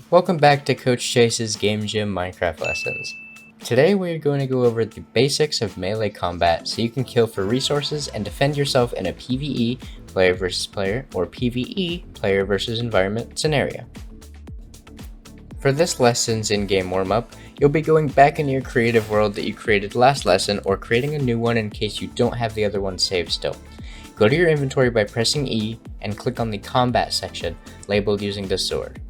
Welcome back to Coach Chase's Game Gym Minecraft lessons. Today we are going to go over the basics of melee combat so you can kill for resources and defend yourself in a PvE, player versus player, or PvE, player versus environment scenario. For this lesson's in-game warm-up, you'll be going back into your creative world that you created last lesson or creating a new one in case you don't have the other one saved still. Go to your inventory by pressing E and click on the combat section labeled using the sword.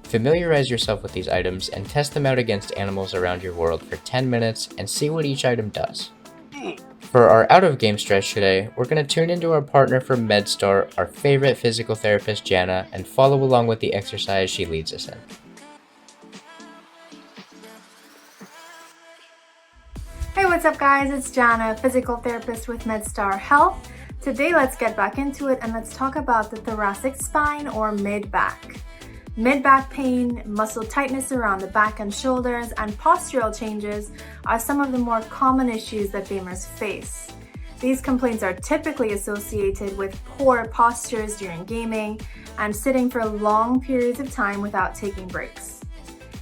Familiarize yourself with these items and test them out against animals around your world for 10 minutes and see what each item does. For our out-of-game stretch today, we're going to tune into our partner from MedStar, our favorite physical therapist Jana, and follow along with the exercise she leads us in. Hey, what's up guys? It's Jana, physical therapist with MedStar Health. Today let's get back into it and let's talk about the thoracic spine or mid-back. Mid-back pain, muscle tightness around the back and shoulders, and postural changes are some of the more common issues that gamers face. These complaints are typically associated with poor postures during gaming and sitting for long periods of time without taking breaks.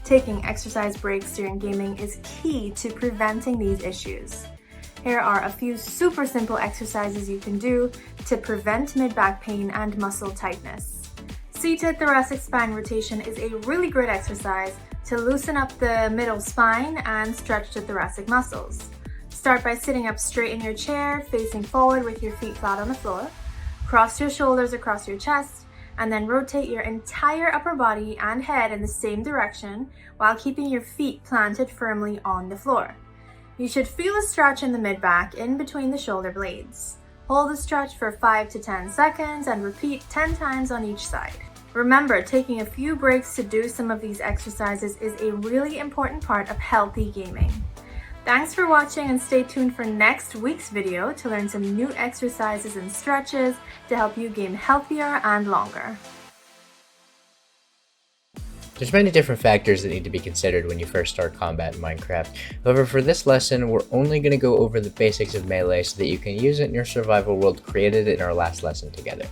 Taking exercise breaks during gaming is key to preventing these issues. Here are a few super simple exercises you can do to prevent mid-back pain and muscle tightness. Seated thoracic spine rotation is a really great exercise to loosen up the middle spine and stretch the thoracic muscles. Start by sitting up straight in your chair, facing forward with your feet flat on the floor. Cross your shoulders across your chest, and then rotate your entire upper body and head in the same direction while keeping your feet planted firmly on the floor. You should feel a stretch in the mid-back in between the shoulder blades. Hold the stretch for 5 to 10 seconds and repeat 10 times on each side. Remember, taking a few breaks to do some of these exercises is a really important part of healthy gaming. Thanks for watching and stay tuned for next week's video to learn some new exercises and stretches to help you game healthier and longer. There's many different factors that need to be considered when you first start combat in Minecraft. However, for this lesson, we're only going to go over the basics of melee so that you can use it in your survival world created in our last lesson together.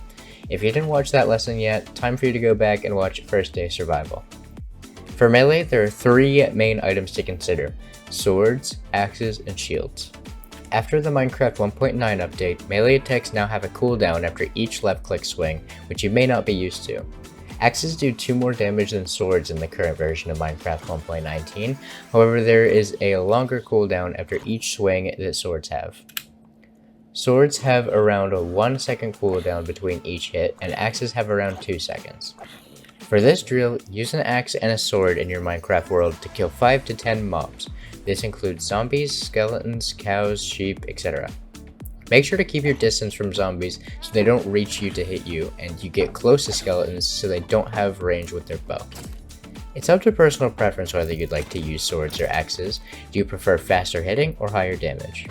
If you didn't watch that lesson yet, time for you to go back and watch First Day Survival. For melee, there are 3 main items to consider: swords, axes, and shields. After the Minecraft 1.9 update, melee attacks now have a cooldown after each left-click swing, which you may not be used to. Axes do 2 more damage than swords in the current version of Minecraft 1.19, however there is a longer cooldown after each swing that swords have. Swords have around a 1 second cooldown between each hit, and axes have around 2 seconds. For this drill, use an axe and a sword in your Minecraft world to kill 5 to 10 mobs. This includes zombies, skeletons, cows, sheep, etc. Make sure to keep your distance from zombies so they don't reach you to hit you, and you get close to skeletons so they don't have range with their bow. It's up to personal preference whether you'd like to use swords or axes. Do you prefer faster hitting or higher damage?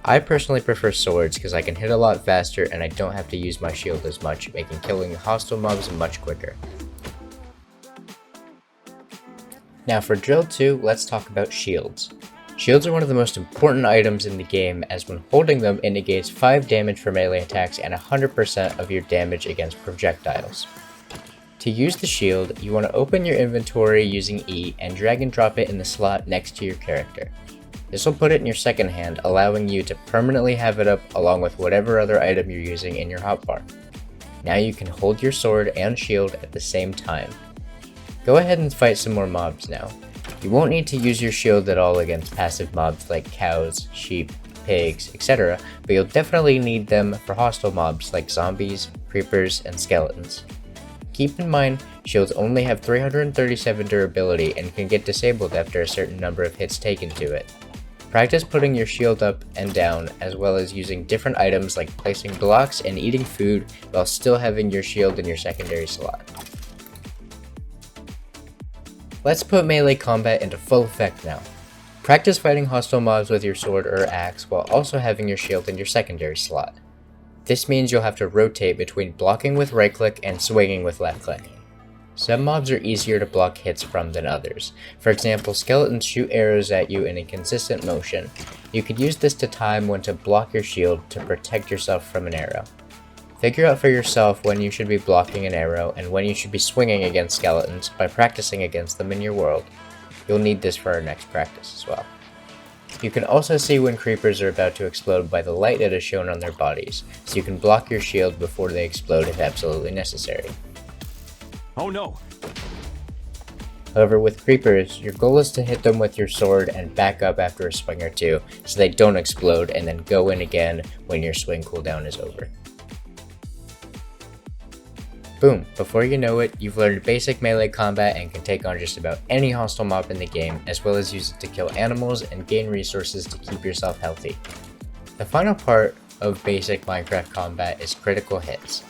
I personally prefer swords because I can hit a lot faster and I don't have to use my shield as much, making killing hostile mobs much quicker. Now for drill 2, let's talk about shields. Shields are one of the most important items in the game, as when holding them it negates 5 damage for melee attacks and 100% of your damage against projectiles. To use the shield, you want to open your inventory using E and drag and drop it in the slot next to your character. This will put it in your second hand, allowing you to permanently have it up along with whatever other item you're using in your hotbar. Now you can hold your sword and shield at the same time. Go ahead and fight some more mobs now. You won't need to use your shield at all against passive mobs like cows, sheep, pigs, etc., but you'll definitely need them for hostile mobs like zombies, creepers, and skeletons. Keep in mind, shields only have 337 durability and can get disabled after a certain number of hits taken to it. Practice putting your shield up and down, as well as using different items like placing blocks and eating food while still having your shield in your secondary slot. Let's put melee combat into full effect now. Practice fighting hostile mobs with your sword or axe while also having your shield in your secondary slot. This means you'll have to rotate between blocking with right click and swinging with left click. Some mobs are easier to block hits from than others. For example, skeletons shoot arrows at you in a consistent motion. You could use this to time when to block your shield to protect yourself from an arrow. Figure out for yourself when you should be blocking an arrow and when you should be swinging against skeletons by practicing against them in your world. You'll need this for our next practice as well. You can also see when creepers are about to explode by the light that is shown on their bodies, so you can block your shield before they explode if absolutely necessary. Oh no! However, with creepers, your goal is to hit them with your sword and back up after a swing or two so they don't explode, and then go in again when your swing cooldown is over. Boom, before you know it, you've learned basic melee combat and can take on just about any hostile mob in the game, as well as use it to kill animals and gain resources to keep yourself healthy. The final part of basic Minecraft combat is critical hits.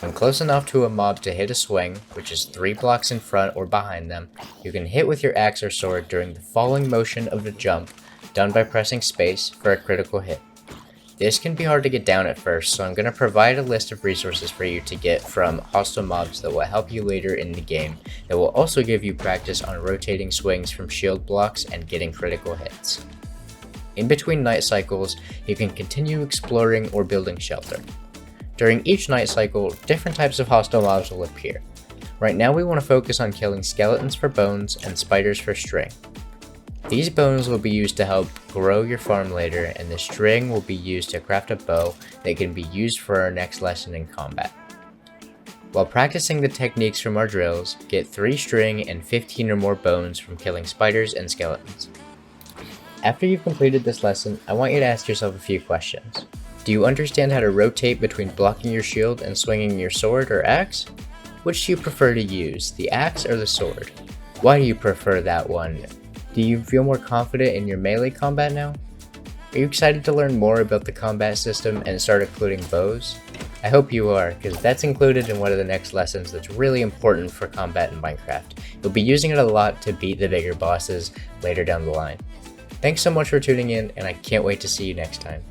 When close enough to a mob to hit a swing, which is 3 blocks in front or behind them, you can hit with your axe or sword during the falling motion of the jump, done by pressing space for a critical hit. This can be hard to get down at first, so I'm going to provide a list of resources for you to get from hostile mobs that will help you later in the game, that will also give you practice on rotating swings from shield blocks and getting critical hits. In between night cycles, you can continue exploring or building shelter. During each night cycle, different types of hostile mobs will appear. Right now we want to focus on killing skeletons for bones and spiders for string. These bones will be used to help grow your farm later, and the string will be used to craft a bow that can be used for our next lesson in combat. While practicing the techniques from our drills, get 3 string and 15 or more bones from killing spiders and skeletons. After you've completed this lesson, I want you to ask yourself a few questions. Do you understand how to rotate between blocking your shield and swinging your sword or axe? Which do you prefer to use, the axe or the sword? Why do you prefer that one? Do you feel more confident in your melee combat now? Are you excited to learn more about the combat system and start including bows? I hope you are, because that's included in one of the next lessons that's really important for combat in Minecraft. You'll be using it a lot to beat the bigger bosses later down the line. Thanks so much for tuning in, and I can't wait to see you next time.